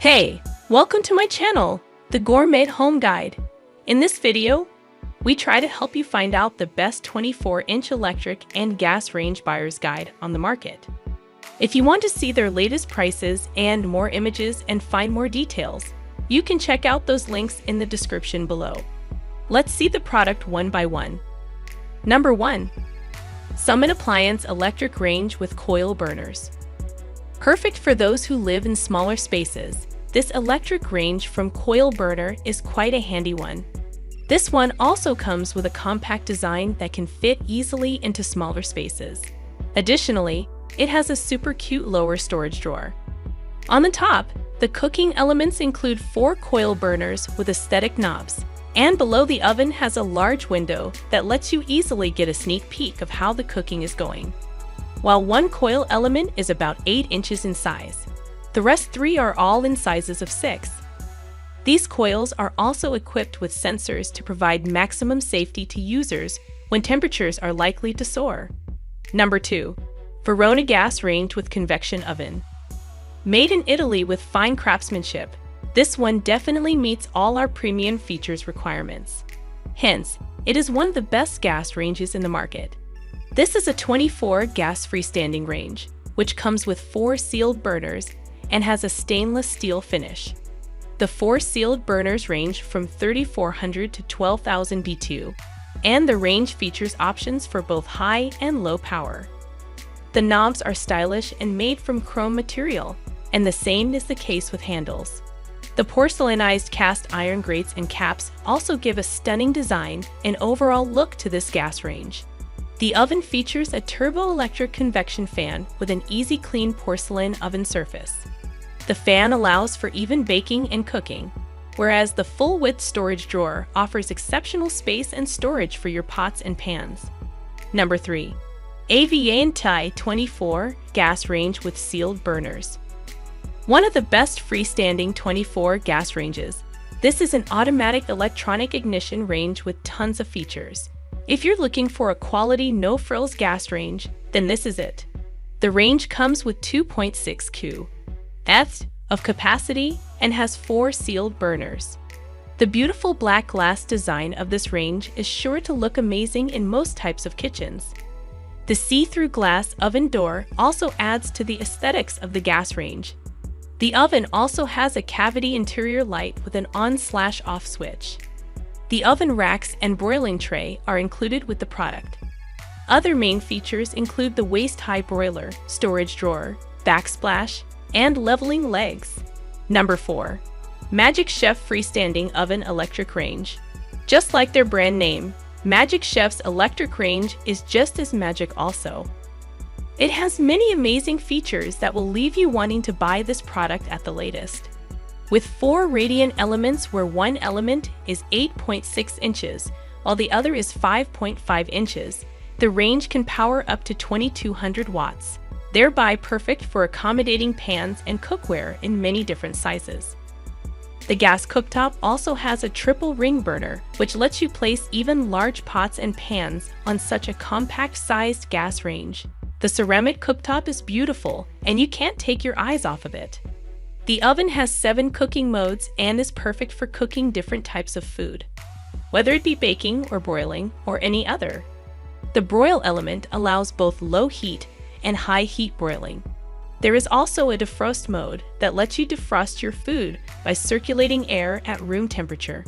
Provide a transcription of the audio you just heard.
Hey, welcome to my channel, The Gourmet Home Guide. In this video, we try to help you find out the best 24-inch electric and gas range buyer's guide on the market. If you want to see their latest prices and more images and find more details, you can check out those links in the description below. Let's see the product one by one. Number 1. Summit Appliance Electric Range with Coil Burners. Perfect for those who live in smaller spaces, this electric range from Coil Burner is quite a handy one. This one also comes with a compact design that can fit easily into smaller spaces. Additionally, it has a super cute lower storage drawer. On the top, the cooking elements include 4 coil burners with aesthetic knobs, and below the oven has a large window that lets you easily get a sneak peek of how the cooking is going. While one coil element is about 8 inches in size, the rest 3 are all in sizes of 6. These coils are also equipped with sensors to provide maximum safety to users when temperatures are likely to soar. Number 2. Verona Gas Range with Convection Oven. Made in Italy with fine craftsmanship, this one definitely meets all our premium features requirements. Hence, it is one of the best gas ranges in the market. This is a 24 gas freestanding range, which comes with 4 sealed burners and has a stainless steel finish. The 4 sealed burners range from 3,400 to 12,000 BTU, and the range features options for both high and low power. The knobs are stylish and made from chrome material, and the same is the case with handles. The porcelainized cast iron grates and caps also give a stunning design and overall look to this gas range. The oven features a turbo-electric convection fan with an easy clean porcelain oven surface. The fan allows for even baking and cooking, whereas the full-width storage drawer offers exceptional space and storage for your pots and pans. Number 3. Avanti 24 Gas Range with Sealed Burners. One of the best freestanding 24 gas ranges, this is an automatic electronic ignition range with tons of features. If you're looking for a quality no-frills gas range, then this is it. The range comes with 2.6 Q of capacity and has 4 sealed burners. The beautiful black glass design of this range is sure to look amazing in most types of kitchens. The see-through glass oven door also adds to the aesthetics of the gas range. The oven also has a cavity interior light with an on/off switch. The oven racks and broiling tray are included with the product. Other main features include the waist-high broiler, storage drawer, backsplash, and leveling legs. Number 4. Magic Chef Freestanding Oven Electric Range. Just like their brand name, Magic Chef's electric range is just as magic also. It has many amazing features that will leave you wanting to buy this product at the latest. With 4 radiant elements where one element is 8.6 inches, while the other is 5.5 inches, the range can power up to 2,200 watts, thereby perfect for accommodating pans and cookware in many different sizes. The gas cooktop also has a triple ring burner, which lets you place even large pots and pans on such a compact-sized gas range. The ceramic cooktop is beautiful, and you can't take your eyes off of it. The oven has 7 cooking modes and is perfect for cooking different types of food, whether it be baking or broiling or any other. The broil element allows both low heat and high heat broiling. There is also a defrost mode that lets you defrost your food by circulating air at room temperature.